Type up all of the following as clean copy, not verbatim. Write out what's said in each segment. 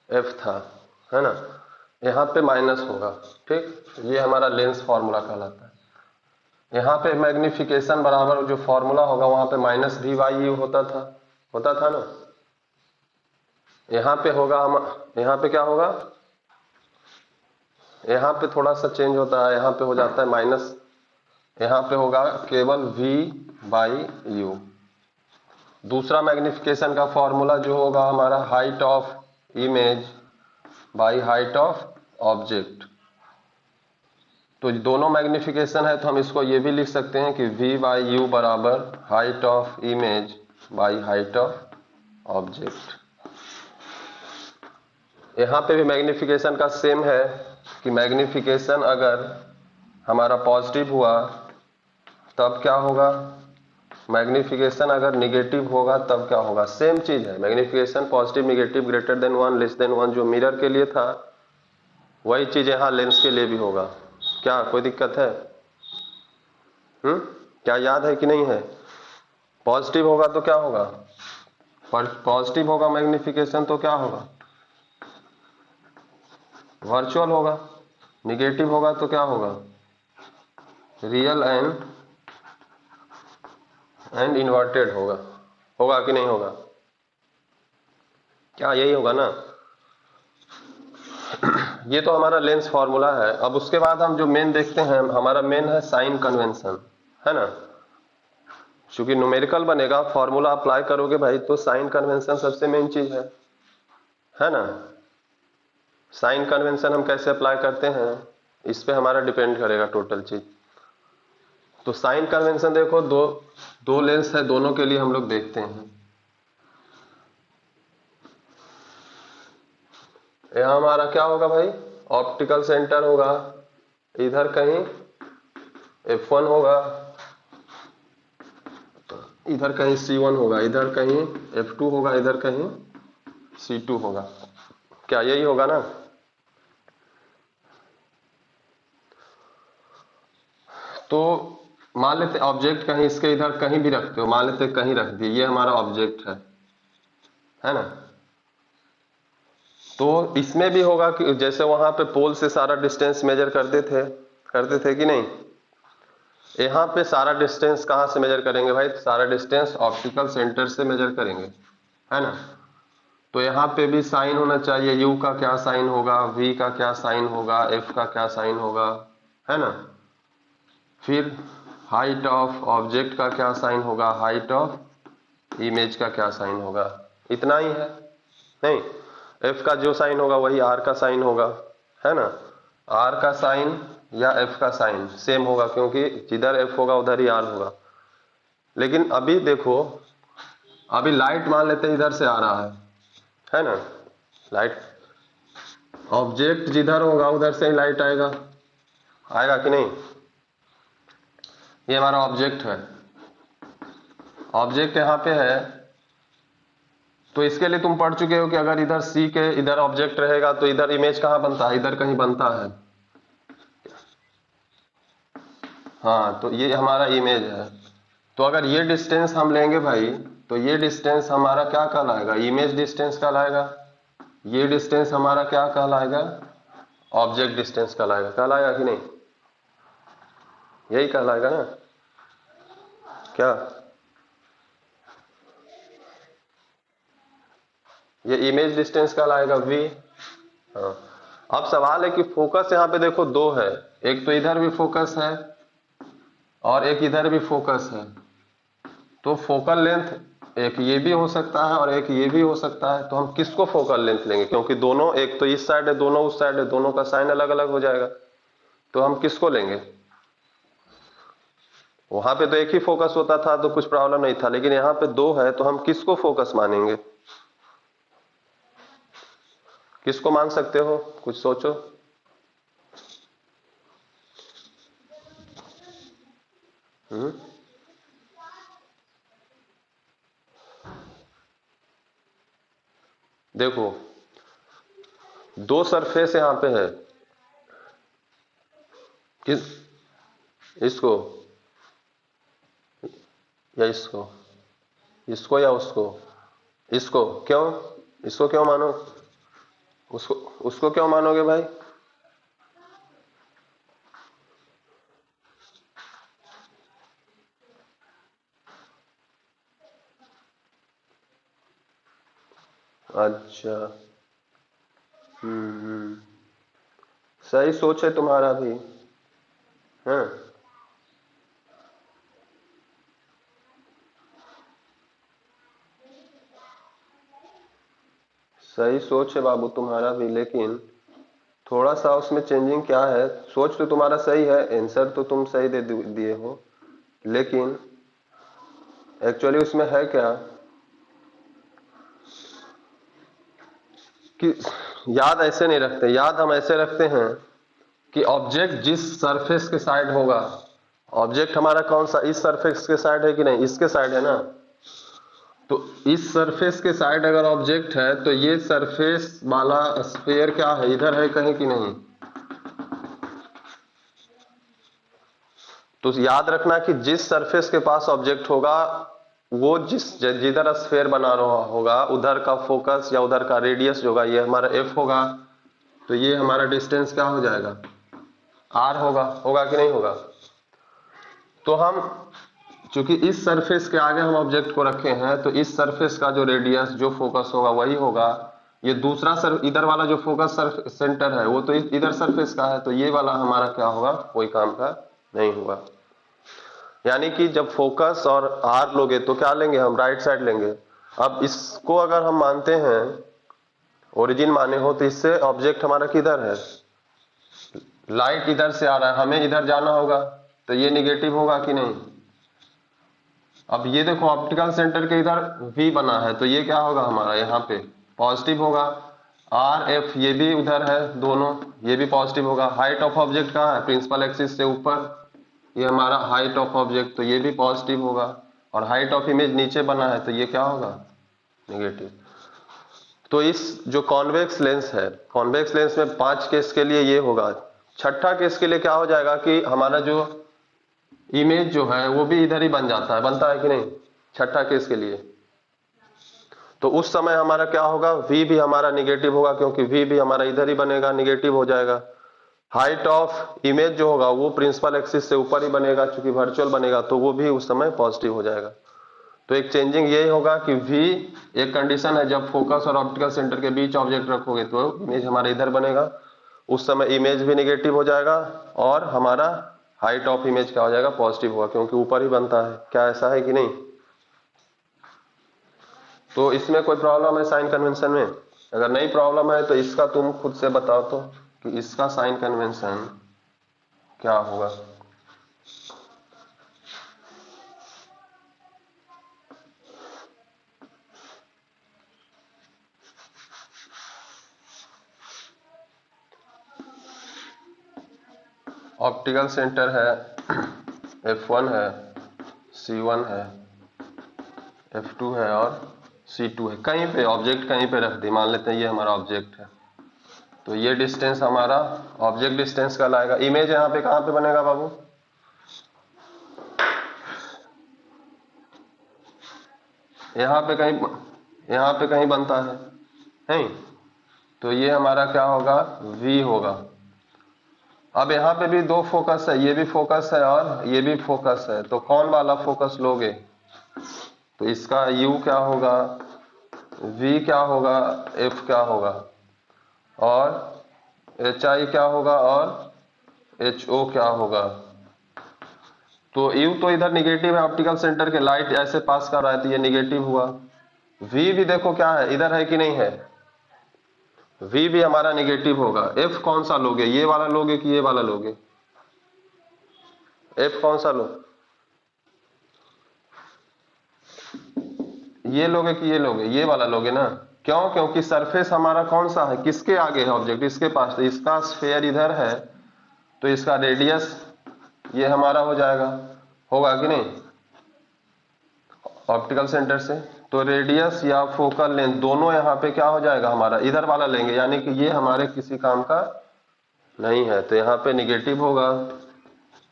F था, है ना, यहाँ पे माइनस होगा। ठीक, ये हमारा लेंस फॉर्मूला कहलाता है। यहाँ पे मैग्निफिकेशन बराबर जो फॉर्मूला होगा वहां पे माइनस वी बाई यू होता था ना। यहाँ पे होगा हम, यहाँ पे क्या होगा, यहाँ पे थोड़ा सा चेंज होता है, यहाँ पे हो जाता है माइनस, यहाँ पे होगा केवल v बाई यू। दूसरा मैग्निफिकेशन का फॉर्मूला जो होगा हमारा height of image by height of object. तो दोनों मैग्निफिकेशन है तो हम इसको ये भी लिख सकते हैं कि v बाई यू बराबर height of image by height of object. यहाँ पे भी मैग्निफिकेशन का सेम है कि मैग्निफिकेशन अगर हमारा पॉजिटिव हुआ तब क्या होगा, मैग्निफिकेशन अगर निगेटिव होगा तब क्या होगा। सेम चीज है, magnification positive negative greater than one less than one जो मिरर के लिए था वही चीज यहाँ लेंस के लिए भी होगा। क्या कोई दिक्कत है? क्या याद है कि नहीं है? पॉजिटिव होगा तो क्या होगा, पॉजिटिव होगा मैग्निफिकेशन तो क्या होगा, वर्चुअल होगा। निगेटिव होगा तो क्या होगा, रियल एंड इन्वर्टेड होगा कि नहीं होगा? क्या यही होगा ना। ये तो हमारा लेंस फॉर्मूला है। अब उसके बाद हम जो मेन देखते हैं, हमारा मेन है साइन कन्वेंशन, है ना। चूंकि न्यूमेरिकल बनेगा, फॉर्मूला अप्लाई करोगे भाई, तो साइन कन्वेंशन सबसे मेन चीज है ना। साइन कन्वेंशन हम कैसे अप्लाई करते हैं इस पे हमारा डिपेंड करेगा टोटल चीज। तो साइन कन्वेंशन देखो, दो लेंस है, दोनों के लिए हम लोग देखते हैं। यहाँ हमारा क्या होगा भाई, ऑप्टिकल सेंटर होगा इधर कहीं F1 होगा, इधर कहीं C1 होगा, इधर कहीं F2 होगा, इधर कहीं C2 होगा। क्या यही होगा ना। तो मान लेते ऑब्जेक्ट कहीं इसके इधर कहीं भी रखते हो, मान लेते कहीं रख दिए, ये हमारा ऑब्जेक्ट है ना। तो इसमें भी होगा कि जैसे वहां पे पोल से सारा डिस्टेंस मेजर करते थे कि नहीं, यहाँ पे सारा डिस्टेंस कहाँ से मेजर करेंगे भाई, सारा डिस्टेंस ऑप्टिकल सेंटर से मेजर करेंगे, है ना। तो यहाँ पे भी साइन होना चाहिए, यू का क्या साइन होगा, वी का क्या साइन होगा, एफ का क्या साइन होगा, है ना। फिर हाइट ऑफ ऑब्जेक्ट का क्या साइन होगा, हाइट ऑफ इमेज का क्या साइन होगा। इतना ही है नहीं, एफ का जो साइन होगा वही आर का साइन होगा, है ना। आर का साइन या एफ का साइन सेम होगा, क्योंकि जिधर एफ होगा उधर ही आर होगा। लेकिन अभी देखो, अभी लाइट मान लेते इधर से आ रहा है ना। लाइट ऑब्जेक्ट जिधर होगा उधर से ही लाइट आएगा कि नहीं। ये हमारा ऑब्जेक्ट है, ऑब्जेक्ट यहाँ पे है। तो इसके लिए तुम पढ़ चुके हो कि अगर इधर सी के इधर ऑब्जेक्ट रहेगा तो इधर इमेज कहाँ बनता है, इधर कहीं बनता है। हाँ, तो ये हमारा इमेज है। तो अगर ये डिस्टेंस हम लेंगे भाई, तो ये डिस्टेंस हमारा क्या कहलाएगा, इमेज डिस्टेंस कहलाएगा। ये डिस्टेंस हमारा क्या कहलाएगा, ऑब्जेक्ट डिस्टेंस कहलाएगा कि नहीं, यही कहलाएगा ना। क्या ये इमेज डिस्टेंस कहलाएगा वी। हाँ, अब सवाल है कि फोकस यहाँ पे देखो दो है, एक तो इधर भी फोकस है और एक इधर भी फोकस है। तो फोकल लेंथ एक ये भी हो सकता है और एक ये भी हो सकता है। तो हम किसको फोकल लेंथ लेंगे, क्योंकि दोनों, एक तो इस साइड है दोनों उस साइड है, दोनों का साइन अलग अलग हो जाएगा। तो हम किसको लेंगे, वहां पे तो एक ही फोकस होता था तो कुछ प्रॉब्लम नहीं था, लेकिन यहाँ पे दो है तो हम किसको फोकस मानेंगे, किसको मान सकते हो, कुछ सोचो। हम्म, देखो दो सरफेस यहाँ पे है, किस, इसको या इसको, इसको या उसको, इसको क्यों, इसको क्यों मानो, उसको उसको क्यों मानोगे भाई? अच्छा। हम्म। सही सोच है तुम्हारा भी। हाँ, सही सोच है बाबू तुम्हारा भी, लेकिन थोड़ा सा उसमें चेंजिंग क्या है। सोच तो तुम्हारा सही है, आंसर तो तुम सही दे दिए हो, लेकिन एक्चुअली उसमें है क्या कि याद ऐसे नहीं रखते, याद हम ऐसे रखते हैं कि ऑब्जेक्ट जिस सरफेस के साइड होगा, ऑब्जेक्ट हमारा कौन सा इस सरफेस के साइड है कि नहीं, इसके साइड है ना। तो इस सरफेस के साइड अगर ऑब्जेक्ट है तो ये सरफेस वाला स्फीयर क्या है, इधर है कहीं कि नहीं। तो याद रखना कि जिस सरफेस के पास ऑब्जेक्ट होगा, वो जिधर स्फीयर बना रहा होगा उधर का फोकस या उधर का रेडियस जो होगा ये हमारा एफ होगा। तो ये हमारा डिस्टेंस क्या हो जाएगा, आर होगा। होगा कि नहीं होगा? तो हम चूंकि इस सरफेस के आगे हम ऑब्जेक्ट को रखे हैं, तो इस सरफेस का जो रेडियस जो फोकस होगा वही होगा। ये दूसरा सर इधर वाला जो फोकस सेंटर है वो तो इधर सरफेस का है, तो ये वाला हमारा क्या होगा, कोई काम का नहीं होगा। यानी कि जब फोकस और आर लोगे तो क्या लेंगे, हम राइट साइड लेंगे। अब इसको अगर हम मानते हैं ओरिजिन माने हो, तो इससे ऑब्जेक्ट हमारा किधर है, लाइट इधर से आ रहा है, हमें इधर जाना होगा, तो ये निगेटिव होगा कि नहीं। अब ये देखो ऑप्टिकल सेंटर के इधर V बना है, तो ये क्या होगा हमारा यहाँ पे पॉजिटिव होगा। आर एफ ये भी उधर है दोनों, ये भी पॉजिटिव होगा। हाइट ऑफ ऑब्जेक्ट कहाँ है, प्रिंसिपल एक्सिस से ऊपर, ये हमारा हाइट ऑफ ऑब्जेक्ट, तो ये भी पॉजिटिव होगा। और हाइट ऑफ इमेज नीचे बना है, तो ये क्या होगा, नेगेटिव। तो इस जो कॉन्वेक्स लेंस है, कॉन्वेक्स लेंस में 5 केस के लिए ये होगा। छठा केस के लिए क्या हो जाएगा कि हमारा जो इमेज जो है वो भी इधर ही बन जाता है, बनता है कि नहीं, छठा केस के लिए। तो उस समय हमारा क्या होगा, V भी हमारा निगेटिव होगा, क्योंकि V भी हमारा इधर ही बनेगा, निगेटिव हो जाएगा। हाइट ऑफ इमेज जो होगा वो प्रिंसिपल एक्सिस से ऊपर ही बनेगा, चूंकि वर्चुअल बनेगा, तो वो भी उस समय पॉजिटिव हो जाएगा। तो एक चेंजिंग यही होगा कि V एक कंडीशन है, जब फोकस और ऑप्टिकल सेंटर के बीच ऑब्जेक्ट रखोगे तो इमेज हमारा इधर बनेगा, उस समय इमेज भी निगेटिव हो जाएगा, और हमारा हाइट ऑफ इमेज क्या हो जाएगा, पॉजिटिव होगा, क्योंकि ऊपर ही बनता है। क्या ऐसा है कि नहीं? तो इसमें कोई प्रॉब्लम है साइन कन्वेंशन में? अगर नहीं प्रॉब्लम है तो इसका तुम खुद से बताओ तो कि इसका साइन कन्वेंशन क्या होगा। ऑप्टिकल सेंटर है, F1 है, C1 है, F2 है और C2 है। कहीं पे ऑब्जेक्ट कहीं पे रख दी, मान लेते हैं ये हमारा ऑब्जेक्ट है, तो ये डिस्टेंस हमारा ऑब्जेक्ट डिस्टेंस कहलाएगा। इमेज यहाँ पे कहाँ पे बनेगा बाबू, यहाँ पे कहीं बनता है, नहीं? तो ये हमारा क्या होगा, V होगा। अब यहाँ पे भी दो फोकस है, ये भी फोकस है और ये भी फोकस है, तो कौन वाला फोकस लोगे, तो इसका U क्या होगा, V क्या होगा, F क्या होगा, और HI क्या होगा, और HO क्या होगा। तो U तो इधर निगेटिव है, ऑप्टिकल सेंटर के लाइट ऐसे पास कर रहा है, तो ये निगेटिव हुआ। V भी देखो क्या है, इधर है कि नहीं है, V भी हमारा निगेटिव होगा। F कौन सा लोगे, ये वाला लोगे कि ये वाला लोगे, F कौन सा लो, ये लोगे कि ये लोगे, ये वाला लोगे ना। क्यों, क्योंकि सरफेस हमारा कौन सा है, किसके आगे है ऑब्जेक्ट, इसके पास, तो इसका स्फीयर इधर है, तो इसका रेडियस ये हमारा हो जाएगा, होगा कि नहीं, ऑप्टिकल सेंटर से। तो रेडियस या फोकल लेंथ दोनों यहाँ पे क्या हो जाएगा, हमारा इधर वाला लेंगे, यानी कि ये हमारे किसी काम का नहीं है, तो यहाँ पे निगेटिव होगा।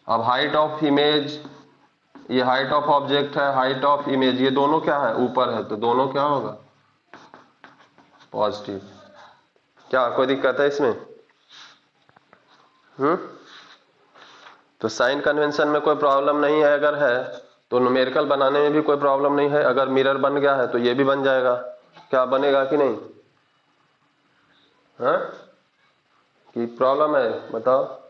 अब हाइट ऑफ इमेज, ये हाइट ऑफ ऑब्जेक्ट है, हाइट ऑफ इमेज ये दोनों क्या है, ऊपर है, तो दोनों क्या होगा, पॉजिटिव। क्या कोई दिक्कत है इसमें? तो साइन कन्वेंशन में कोई प्रॉब्लम नहीं है, अगर है तो न्यूमेरिकल बनाने में भी कोई प्रॉब्लम नहीं है। अगर मिरर बन गया है तो ये भी बन जाएगा। क्या बनेगा कि नहीं? हाँ, कि प्रॉब्लम है बताओ।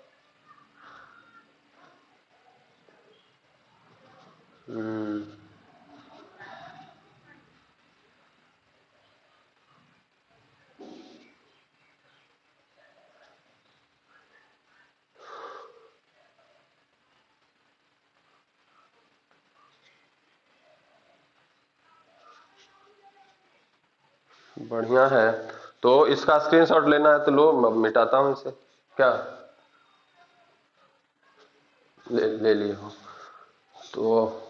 बढ़िया है। तो इसका स्क्रीनशॉट लेना है तो लो, मिटाता हूं इसे। क्या ले लिए हो तो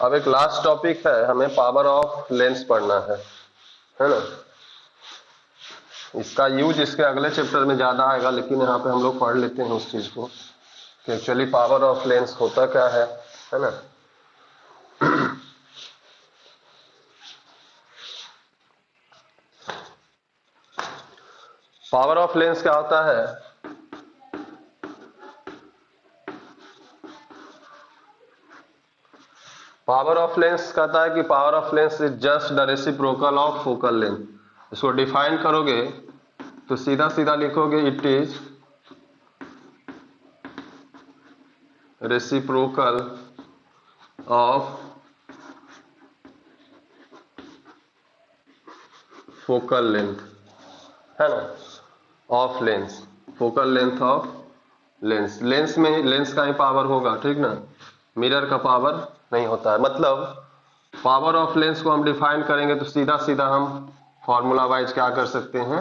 अब एक लास्ट टॉपिक है, हमें पावर ऑफ लेंस पढ़ना है ना। इसका यूज इसके अगले चैप्टर में ज्यादा आएगा, लेकिन यहाँ पे हम लोग पढ़ लेते हैं उस चीज को कि एक्चुअली पावर ऑफ लेंस होता क्या है ना। पावर ऑफ लेंस क्या होता है? पावर ऑफ लेंस कहता है कि power of lens is just the reciprocal of focal length. इसको डिफाइन करोगे तो सीधा सीधा लिखोगे it is reciprocal of focal length, है ना। Of lens, focal length of lens. Lens में लेंस का ही पावर होगा, ठीक ना, मिरर का पावर नहीं होता है। मतलब पावर ऑफ लेंस को हम डिफाइन करेंगे तो सीधा सीधा हम फॉर्मूला वाइज क्या कर सकते हैं,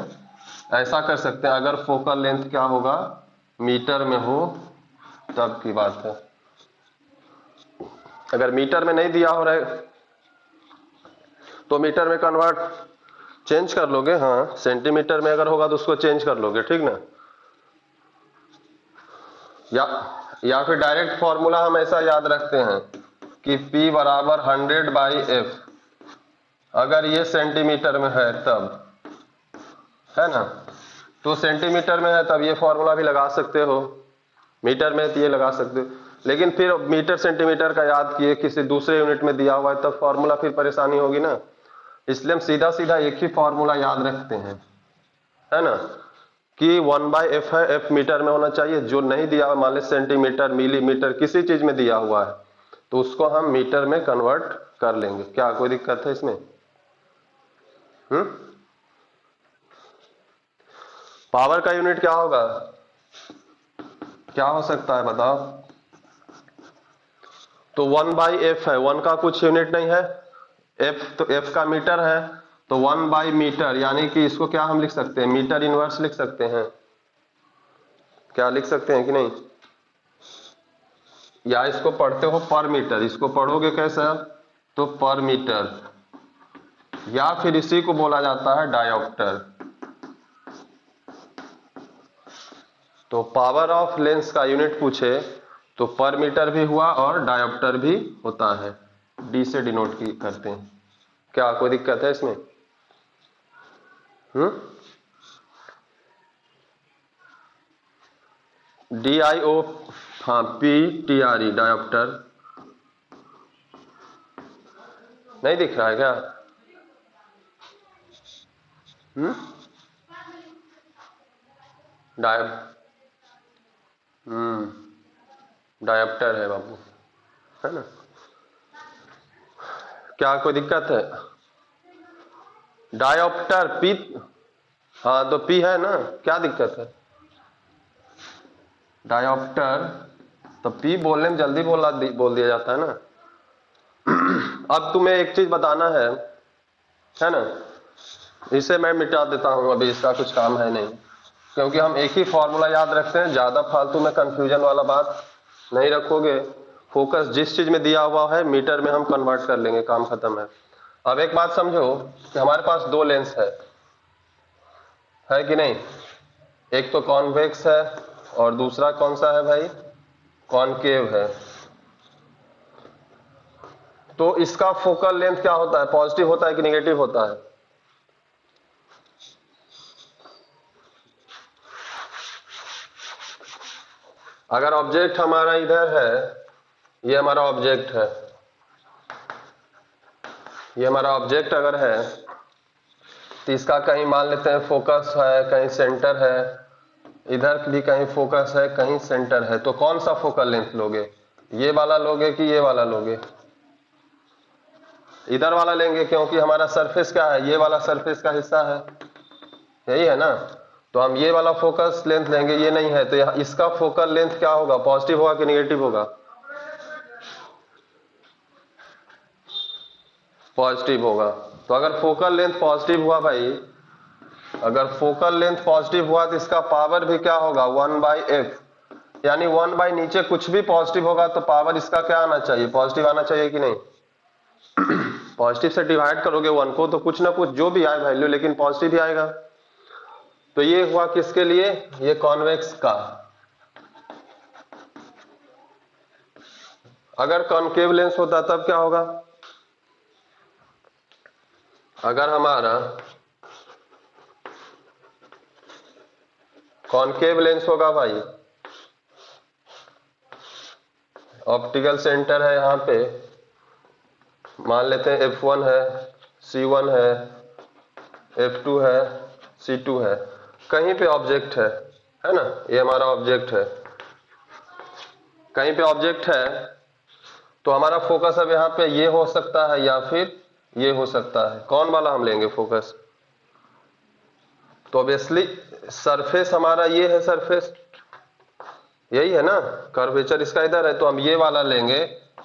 ऐसा कर सकते हैं। अगर फोकल लेंथ क्या होगा, मीटर में हो तब की बात है। अगर मीटर में नहीं दिया हो रहा है तो मीटर में कन्वर्ट चेंज कर लोगे। हाँ, सेंटीमीटर में अगर होगा तो उसको चेंज कर लोगे, ठीक ना। या फिर डायरेक्ट फॉर्मूला हम ऐसा याद रखते हैं कि P बराबर 100/F। अगर ये सेंटीमीटर में है तब, है ना, तो सेंटीमीटर में है तब ये फॉर्मूला भी लगा सकते हो। मीटर में तो ये लगा सकते हो, लेकिन फिर मीटर सेंटीमीटर का याद किए किसी दूसरे यूनिट में दिया हुआ है तब फॉर्मूला फिर परेशानी होगी ना। इसलिए हम सीधा सीधा एक ही फॉर्मूला याद रखते हैं, है ना, कि 1/F है, F मीटर में होना चाहिए। जो नहीं दिया हुआ, मान लीजिए सेंटीमीटर, मिलीमीटर, किसी चीज में दिया हुआ है तो उसको हम मीटर में कन्वर्ट कर लेंगे। क्या कोई दिक्कत है इसमें? पावर का यूनिट क्या होगा, क्या हो सकता है बताओ? तो 1/F है, 1 का कुछ यूनिट नहीं है, F तो F का मीटर है, तो 1/मीटर, यानी कि इसको क्या हम लिख सकते हैं, मीटर इनवर्स लिख सकते हैं। क्या लिख सकते हैं कि नहीं? या इसको पढ़ते हो पर मीटर, इसको पढ़ोगे कैसा, तो पर मीटर, या फिर इसी को बोला जाता है डायोप्टर। तो पावर ऑफ लेंस का यूनिट पूछे तो पर मीटर भी हुआ और डायोप्टर भी होता है, डी से डिनोट की करते हैं। क्या कोई दिक्कत है इसमें? DIO, हाँ, PTRE डायोप्टर। नहीं दिख रहा है क्या? डायोप डायोप्टर है बाबू, है ना। क्या कोई दिक्कत है? डायोप्टर पी, हाँ तो पी है ना, क्या दिक्कत है? डायोप्टर तो पी बोलने में जल्दी बोल दिया जाता है ना। अब तुम्हें एक चीज बताना है ना, इसे मैं मिटा देता हूं, अभी इसका कुछ काम है नहीं, क्योंकि हम एक ही फॉर्मूला याद रखते हैं। ज्यादा फालतू में कंफ्यूजन वाला बात नहीं रखोगे, फोकस जिस चीज में दिया हुआ है मीटर में हम कन्वर्ट कर लेंगे, काम खत्म है। अब एक बात समझो कि हमारे पास दो लेंस है, है कि नहीं? एक तो कॉन्वेक्स है और दूसरा कौन सा है भाई? कॉनकेव है। तो इसका फोकल लेंथ क्या होता है? पॉजिटिव होता है कि निगेटिव होता है? अगर ऑब्जेक्ट हमारा इधर है, ये हमारा ऑब्जेक्ट है, ये हमारा ऑब्जेक्ट अगर है तो इसका कहीं मान लेते हैं फोकस है, कहीं सेंटर है, इधर भी कहीं फोकस है, कहीं सेंटर है, तो कौन सा फोकल लेंथ लोगे? ये वाला लोगे कि ये वाला लोगे? इधर वाला लेंगे, क्योंकि हमारा सरफेस क्या है? ये वाला सरफेस का हिस्सा है, यही है ना? तो हम ये वाला फोकस लेंथ लेंगे, ये नहीं है, तो यहाँ इसका फोकल लेंथ क्या होगा? पॉजिटिव होगा कि निगेटिव होगा? पॉजिटिव होगा। तो अगर फोकल लेंथ पॉजिटिव हुआ भाई, अगर फोकल लेंथ पॉजिटिव हुआ तो इसका पावर भी क्या होगा? 1/f, यानी 1 नीचे कुछ भी पॉजिटिव होगा तो पावर इसका क्या आना चाहिए? पॉजिटिव आना चाहिए कि नहीं? पॉजिटिव से डिवाइड करोगे 1 को तो कुछ ना कुछ जो भी आए वैल्यू, लेकिन पॉजिटिव ही आएगा। तो ये हुआ किसके लिए? ये कॉन्वेक्स का। अगर कॉनकेव लेंस होता तब क्या होगा? अगर हमारा कॉनकेव लेंस होगा भाई, ऑप्टिकल सेंटर है यहाँ पे, मान लेते हैं F1 है, C1 है, F2 है, C2 है, कहीं पे ऑब्जेक्ट है ना? ये हमारा ऑब्जेक्ट है, कहीं पे ऑब्जेक्ट है, तो हमारा फोकस अब यहाँ पे ये हो सकता है या फिर ये हो सकता है। कौन वाला हम लेंगे फोकस? तो ऑब्वियसली सरफेस हमारा ये है, सरफेस यही है ना, कर्वेचर इसका इधर है, तो हम ये वाला लेंगे,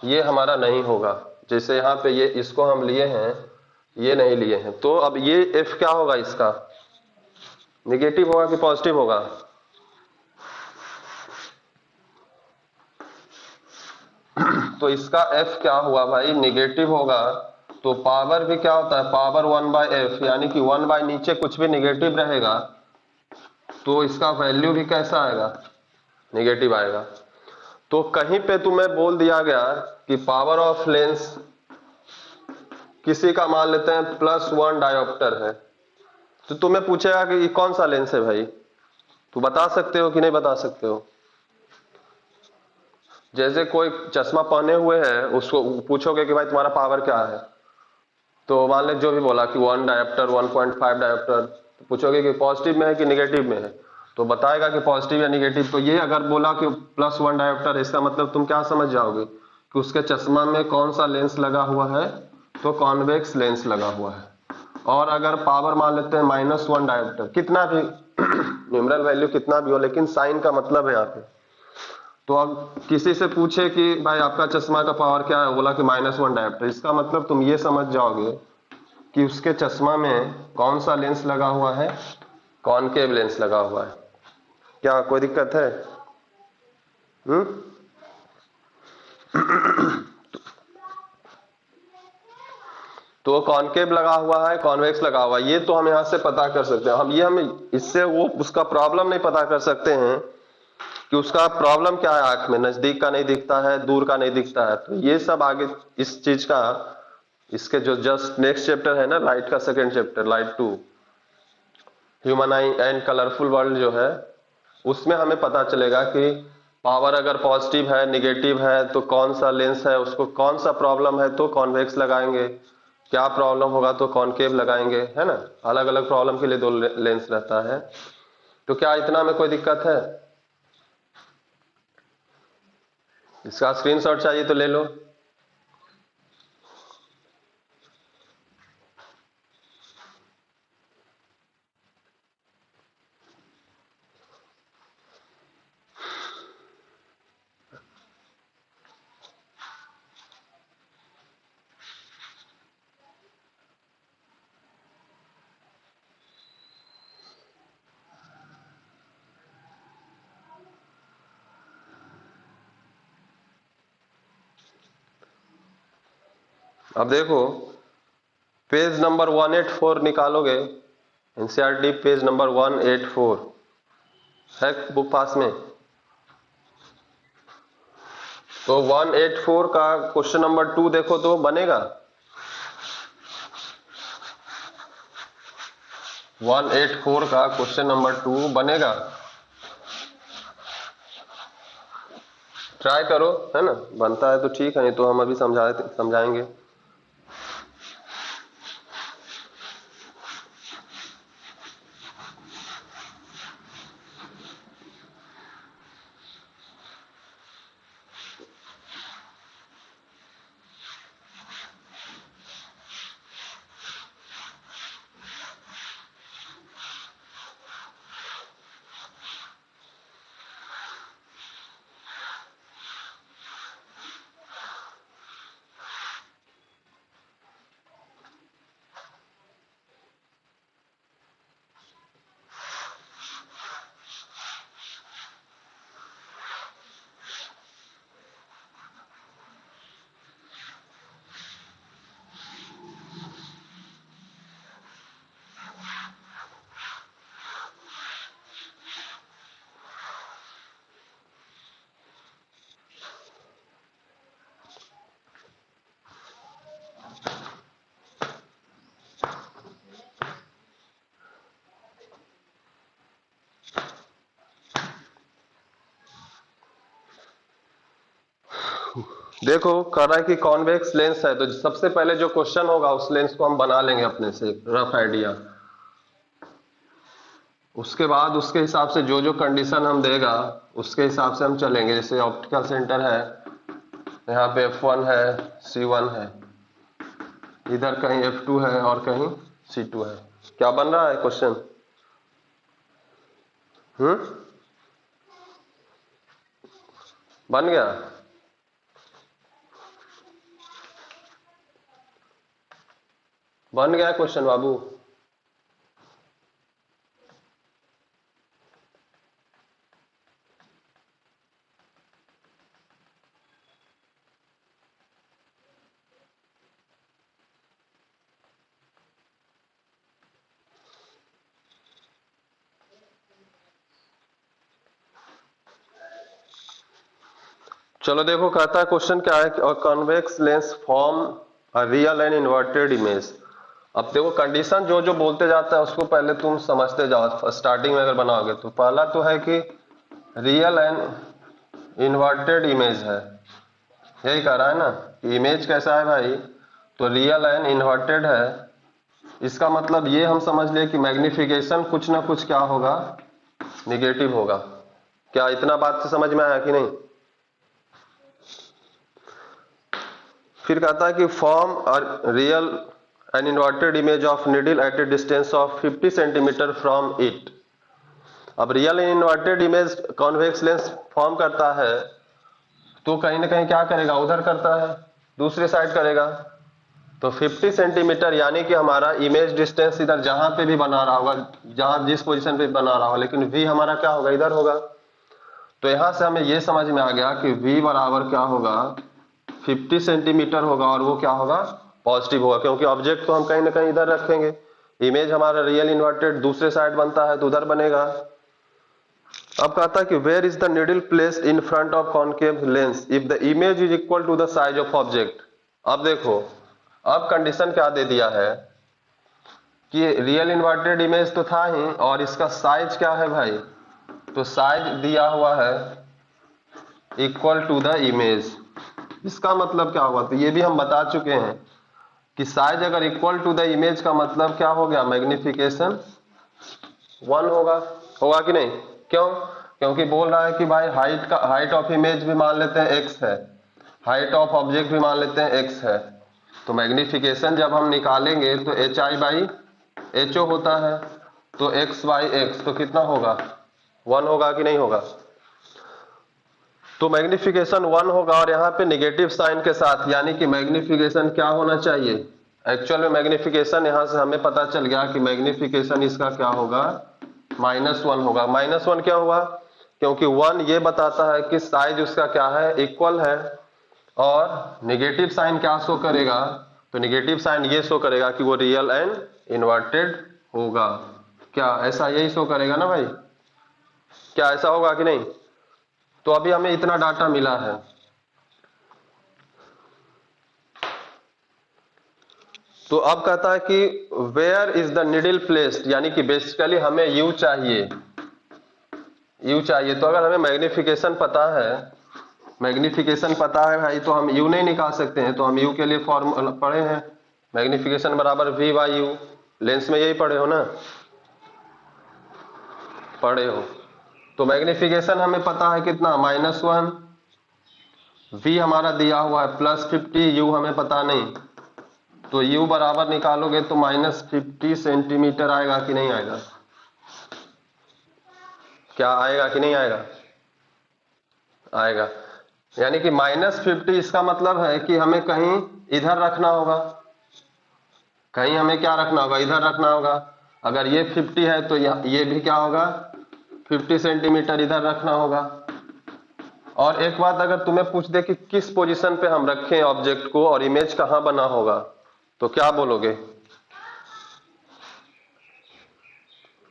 ये हमारा नहीं होगा। जैसे यहाँ पे ये इसको हम लिए हैं, ये नहीं लिए हैं, तो अब ये F क्या होगा? इसका निगेटिव होगा कि पॉजिटिव होगा? तो इसका F क्या हुआ भाई? निगेटिव होगा। तो पावर भी क्या होता है? पावर 1/f, यानी कि 1 नीचे कुछ भी निगेटिव रहेगा तो इसका वैल्यू भी कैसा आएगा? निगेटिव आएगा। तो कहीं पे तुम्हें बोल दिया गया कि पावर ऑफ लेंस किसी का मान लेते हैं +1 डायोप्टर है, तो तुम्हें पूछेगा कि ये कौन सा लेंस है भाई? तो बता सकते हो कि नहीं बता सकते हो? जैसे कोई चश्मा पहने हुए है, उसको पूछोगे कि भाई तुम्हारा पावर क्या है, तो मान ले जो भी बोला कि 1 डायोप्टर, 1.5 डायोप्टर, तो पूछोगे कि पॉजिटिव में है कि निगेटिव में है, तो बताएगा कि पॉजिटिव या निगेटिव। तो ये अगर बोला कि +1 डायोप्टर, इसका मतलब तुम क्या समझ जाओगे कि उसके चश्मा में कौन सा लेंस लगा हुआ है? तो कॉन्वेक्स लेंस लगा हुआ है। और अगर पावर मान लेते हैं -1 डायोप्टर, कितना भी न्यूमरल वैल्यू कितना भी हो, लेकिन साइन का मतलब है यहाँ पे। तो अब किसी से पूछे कि भाई आपका चश्मा का पावर क्या है, बोला कि -1 डायोप्टर, इसका मतलब तुम ये समझ जाओगे कि उसके चश्मा में कौन सा लेंस लगा हुआ है? कॉनकेव लेंस लगा हुआ है। क्या कोई दिक्कत है? तो कॉनकेव लगा हुआ है, कॉन्वेक्स लगा हुआ है, ये तो हम यहाँ से पता कर सकते हैं। हम इससे वो उसका प्रॉब्लम नहीं पता कर सकते हैं कि उसका प्रॉब्लम क्या है, आंख में नजदीक का नहीं दिखता है, दूर का नहीं दिखता है। तो ये सब आगे इस चीज का, इसके जो जस्ट नेक्स्ट चैप्टर है ना, लाइट का second chapter, light 2, human I and colourful world जो है, उसमें हमें पता चलेगा कि पावर अगर पॉजिटिव है, निगेटिव है, तो कौन सा लेंस है, उसको कौन सा प्रॉब्लम है तो कॉन्वेक्स लगाएंगे, क्या प्रॉब्लम होगा तो कॉनकेव लगाएंगे, है ना? अलग अलग प्रॉब्लम के लिए दो लेंस रहता है। तो क्या इतना में कोई दिक्कत है? इसका स्क्रीनशॉट चाहिए तो ले लो। अब देखो, पेज नंबर 184 निकालोगे एनसीईआरटी पेज नंबर 184 है बुक पास में। तो 184 का क्वेश्चन नंबर 2 देखो तो बनेगा। 184 का क्वेश्चन नंबर 2 बनेगा। ट्राई करो, है ना, बनता है तो ठीक है, नहीं तो हम अभी समझाएंगे। देखो कह रहा है कि कॉन्वेक्स लेंस है, तो सबसे पहले जो क्वेश्चन होगा उस लेंस को हम बना लेंगे अपने से रफ आइडिया। उसके बाद उसके हिसाब से जो जो कंडीशन हम देगा उसके हिसाब से हम चलेंगे। जैसे ऑप्टिकल सेंटर है, यहाँ पे F1 है, C1 है, इधर कहीं F2 है और कहीं C2 है। क्या बन रहा है क्वेश्चन? बन गया? बन गया क्वेश्चन बाबू? चलो देखो कहता है क्वेश्चन क्या है, convex lens form a real and inverted image. अब देखो कंडीशन जो जो बोलते जाता है उसको पहले तुम समझते जाओ। स्टार्टिंग में अगर बनाओगे तो पहला तो है कि रियल एंड इन्वर्टेड इमेज है, यही कह रहा है ना कि इमेज कैसा है भाई, तो रियल एंड इन्वर्टेड है। इसका मतलब ये हम समझ लिए कि मैग्निफिकेशन कुछ ना कुछ क्या होगा, निगेटिव होगा। क्या इतना बात से समझ में आया कि नहीं? फिर कहता है कि form real and inverted image of needle at a distance of 50 centimetre from it. अब real and inverted image convex lens form करता है तो कहीं ना कहीं क्या करेगा, उधर करता है, दूसरी साइड करेगा। तो 50 सेंटीमीटर यानी कि हमारा इमेज डिस्टेंस इधर जहां पे भी बना रहा होगा, जहां जिस पोजीशन पे बना रहा होगा, लेकिन वी हमारा क्या होगा, इधर होगा। तो यहां से हमें यह समझ में आ गया कि वी बराबर क्या होगा, 50 सेंटीमीटर होगा, और वो क्या होगा, पॉजिटिव होगा, क्योंकि ऑब्जेक्ट को हम कहीं ना कहीं इधर रखेंगे। इमेज हमारा रियल इन्वर्टेड दूसरे साइड बनता है तो उधर बनेगा। अब कहता है कि where is the needle placed in front of concave lens if the image is equal to the size of object. अब देखो अब कंडीशन क्या दे दिया है कि रियल इन्वर्टेड इमेज तो था ही, और इसका साइज क्या है भाई, तो साइज दिया हुआ है इक्वल टू द इमेज। इसका मतलब क्या हुआ, तो ये भी हम बता चुके हैं कि साइज अगर इक्वल टू द इमेज का मतलब क्या हो गया, मैग्निफिकेशन 1 होगा। होगा कि नहीं? क्यों? क्योंकि बोल रहा है कि भाई हाइट ऑफ इमेज भी मान लेते हैं x है, हाइट ऑफ ऑब्जेक्ट भी मान लेते हैं x है, तो मैग्निफिकेशन जब हम निकालेंगे तो HI बाई HO होता है, तो x बाई x तो कितना होगा, 1 होगा कि नहीं होगा? तो मैग्निफिकेशन 1 होगा, और यहाँ पे निगेटिव साइन के साथ, यानी कि मैग्निफिकेशन क्या होना चाहिए, एक्चुअल में मैग्निफिकेशन यहाँ से हमें पता चल गया कि मैग्निफिकेशन इसका क्या होगा, -1 होगा। -1 क्या हुआ, क्योंकि 1 ये बताता है कि साइज उसका क्या है, इक्वल है, और निगेटिव साइन क्या शो करेगा, तो निगेटिव साइन ये शो करेगा कि वो रियल एंड इन्वर्टेड होगा। क्या ऐसा यही शो करेगा ना भाई? क्या ऐसा होगा कि नहीं? तो अभी हमें इतना डाटा मिला है, तो अब कहता है कि where is the needle placed, यानी कि बेसिकली हमें यू चाहिए, यू चाहिए। तो अगर हमें मैग्निफिकेशन पता है, मैग्निफिकेशन पता है भाई, तो हम यू नहीं निकाल सकते हैं। तो हम यू के लिए फॉर्मूला पढ़े हैं, मैग्निफिकेशन बराबर वी बाई यू। लेंस में यही पढ़े हो ना, पढ़े हो। तो मैग्निफिकेशन हमें पता है कितना, -1, वी हमारा दिया हुआ है +50, यू हमें पता नहीं। तो यू बराबर निकालोगे तो -50 सेंटीमीटर आएगा कि नहीं आएगा? क्या आएगा कि नहीं आएगा? आएगा। यानी कि -50 इसका मतलब है कि हमें कहीं इधर रखना होगा, कहीं हमें क्या रखना होगा, इधर रखना होगा। अगर ये 50 है तो ये भी क्या होगा, 50 सेंटीमीटर इधर रखना होगा। और एक बात अगर तुम्हें पूछ दे कि किस पोजीशन पे हम रखें ऑब्जेक्ट को और इमेज कहाँ बना होगा, तो क्या बोलोगे?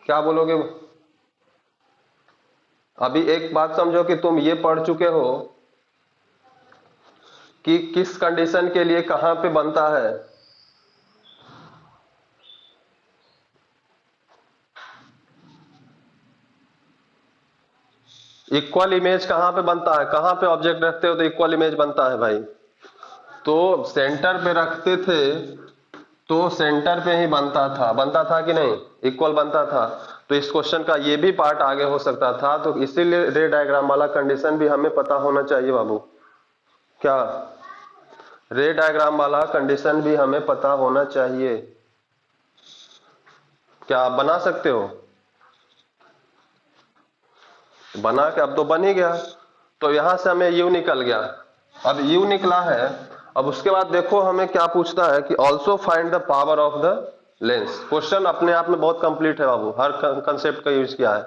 क्या बोलोगे? अभी एक बात समझो कि तुम ये पढ़ चुके हो कि किस कंडीशन के लिए कहां पे बनता है। इक्वल इमेज कहां पे बनता है, कहां पे ऑब्जेक्ट रखते हो तो इक्वल इमेज बनता है भाई? तो सेंटर पे रखते थे तो सेंटर पे ही बनता था कि नहीं, इक्वल बनता था। तो इस क्वेश्चन का ये भी पार्ट आगे हो सकता था, तो इसीलिए रे डायग्राम वाला कंडीशन भी हमें पता होना चाहिए बाबू। क्या रे डायग्राम वाला कंडीशन भी हमें पता होना चाहिए? क्या आप बना सकते हो? बना के अब तो बन ही गया। तो यहां से हमें यू निकल गया, अब यू निकला है। अब उसके बाद देखो हमें क्या पूछता है कि also find the power of the lens. Question अपने आप में बहुत कंप्लीट है बाबू, हर कंसेप्ट का यूज किया है।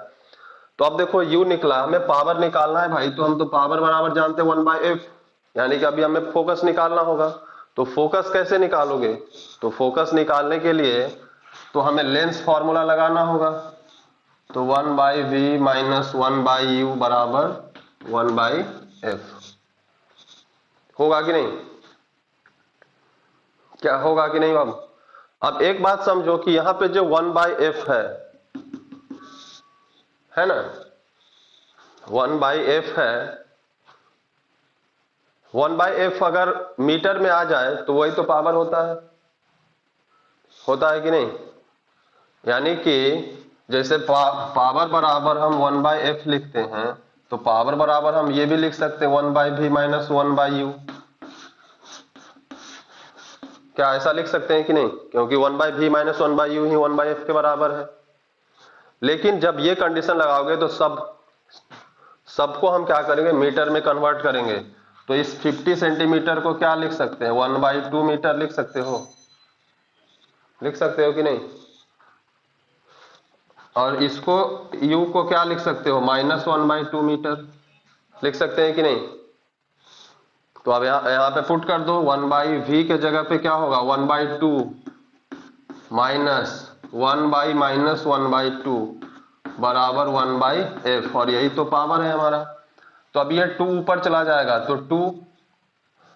तो अब देखो यू निकला, हमें पावर निकालना है भाई, तो हम तो पावर बराबर जानते हैं 1/f, यानी कि अभी हमें फोकस निकालना होगा। तो फोकस कैसे निकालोगे? तो फोकस निकालने के लिए तो हमें लेंस फॉर्मूला लगाना होगा। तो 1/v माइनस 1/u बराबर 1/f। होगा कि नहीं? क्या होगा कि नहीं बाबू? अब एक बात समझो कि यहां पे जो 1/f है ना, 1/f है, 1/f अगर मीटर में आ जाए तो वही तो पावर होता है कि नहीं? यानी कि जैसे पावर बराबर हम 1/f लिखते हैं, तो पावर बराबर हम ये भी लिख सकते हैं 1/v माइनस 1/u। क्या ऐसा लिख सकते हैं कि नहीं? क्योंकि 1/v माइनस 1/u ही 1/f के बराबर है। लेकिन जब ये कंडीशन लगाओगे तो सबको हम क्या करेंगे, मीटर में कन्वर्ट करेंगे। तो इस 50 सेंटीमीटर को क्या लिख सकते हैं, 1/2 मीटर लिख सकते हो, लिख सकते हो कि नहीं? और इसको u को क्या लिख सकते हो, -1/2 मीटर लिख सकते हैं कि नहीं? तो अब यहाँ पे पुट कर दो, 1/v के जगह पे क्या होगा, 1/2 माइनस 1/-1/2 बराबर 1/f, और यही तो पावर है हमारा। तो अब ये 2 ऊपर चला जाएगा तो 2,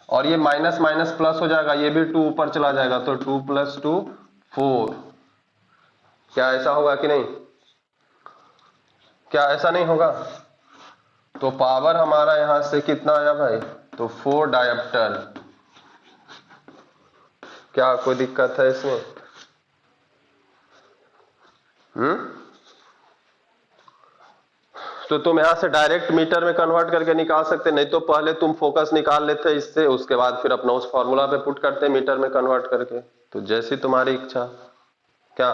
और ये माइनस माइनस प्लस हो जाएगा, ये भी 2 ऊपर चला जाएगा तो 2 + 2 4। क्या ऐसा होगा कि नहीं? क्या ऐसा नहीं होगा? तो पावर हमारा यहां से कितना आया भाई, तो 4 डायप्टर। क्या कोई दिक्कत है इसमें? तो तुम यहां से डायरेक्ट मीटर में कन्वर्ट करके निकाल सकते, नहीं तो पहले तुम फोकस निकाल लेते इससे, उसके बाद फिर अपना उस फॉर्मूला पे पुट करते मीटर में कन्वर्ट करके। तो जैसी तुम्हारी इच्छा। क्या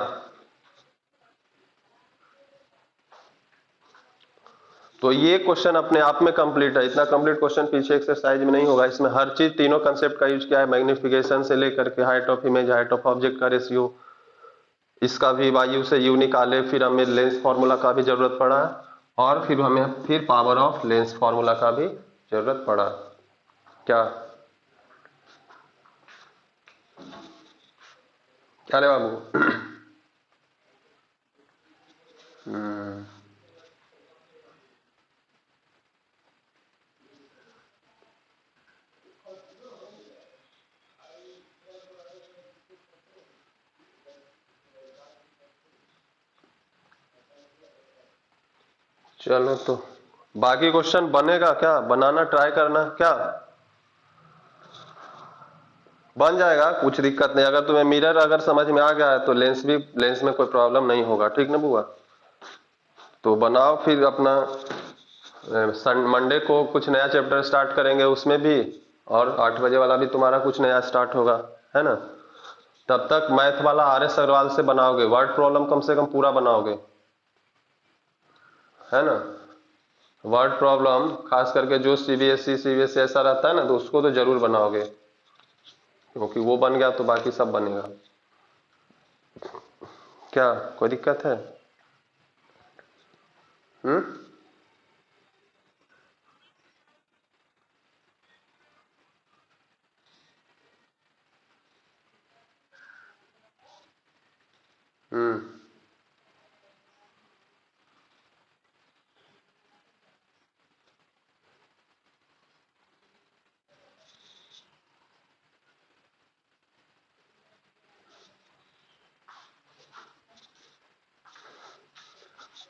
तो ये क्वेश्चन अपने आप में कंप्लीट है, इतना कंप्लीट क्वेश्चन पीछे एक्सरसाइज में नहीं होगा। इसमें हर चीज, तीनों कंसेप्ट का यूज किया है, मैग्निफिकेशन से लेकर के height of image, height of object का रेशियो, इसका भी वायु से यू निकाले, फिर हमें लेंस फॉर्मूला का भी जरूरत पड़ा, और फिर हमें फिर पावर ऑफ लेंस फॉर्मूला का भी जरूरत पड़ा। क्या क्या रे बाबू? हम्म, चलो तो बाकी क्वेश्चन बनेगा क्या, बनाना ट्राई करना क्या, बन जाएगा, कुछ दिक्कत नहीं। अगर तुम्हें मिरर अगर समझ में आ गया है तो लेंस में कोई प्रॉब्लम नहीं होगा, ठीक ना बुआ। तो बनाओ फिर अपना, मंडे को कुछ नया चैप्टर स्टार्ट करेंगे उसमें भी, और 8 बजे वाला भी तुम्हारा कुछ नया स्टार्ट होगा, है ना। तब तक मैथ वाला RS अग्रवाल से बनाओगे, वर्ड प्रॉब्लम कम से कम पूरा बनाओगे, है ना। वर्ड प्रॉब्लम खास करके जो CBSE ऐसा रहता है ना, तो उसको तो जरूर बनाओगे, क्योंकि वो बन गया तो बाकी सब बनेगा। क्या कोई दिक्कत है? हम्म। हम्म।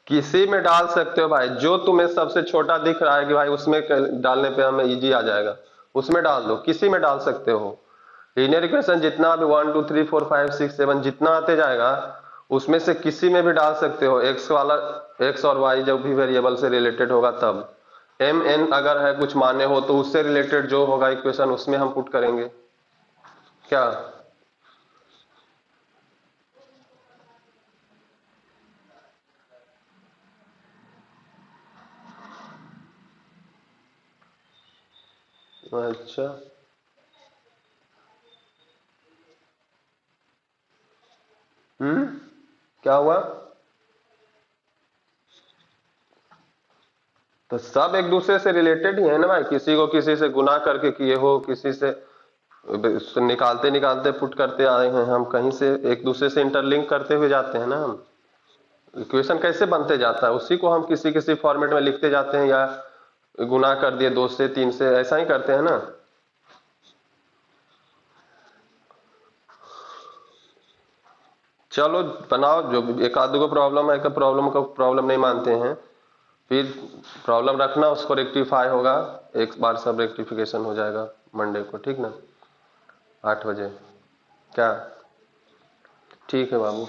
किसी में डाल सकते हो भाई, जो तुम्हें सबसे छोटा दिख रहा है कि भाई उसमें डालने पे हमें इजी आ जाएगा, उसमें डाल दो, किसी में डाल सकते हो। लीनियर इक्वेशन जितना भी 1 2 3 4 5 6 7 जितना आते जाएगा, उसमें से किसी में भी डाल सकते हो। एक्स वाला, एक्स और वाई जब भी वेरिएबल से रिलेटेड होगा तब, एम एन अगर है कुछ मान्य हो तो उससे रिलेटेड जो होगा इक्वेशन उसमें हम पुट करेंगे। क्या? अच्छा। हम्म। क्या हुआ? तो सब एक दूसरे से रिलेटेड ही है ना भाई, किसी को किसी से गुना करके किए हो, किसी से निकालते निकालते पुट करते आए हैं हम, कहीं से एक दूसरे से इंटरलिंक करते हुए जाते हैं ना हम। इक्वेशन कैसे बनते जाता है उसी को हम किसी किसी फॉर्मेट में लिखते जाते हैं, या गुना कर दिए 2 से 3 से, ऐसा ही करते हैं ना। चलो बनाओ, जो एक आध को प्रॉब्लम है, का प्रॉब्लम का प्रॉब्लम नहीं मानते हैं, फिर प्रॉब्लम रखना, उसको रेक्टिफाई होगा, एक बार सब रेक्टिफिकेशन हो जाएगा मंडे को, ठीक ना, 8 बजे। क्या? ठीक है बाबू।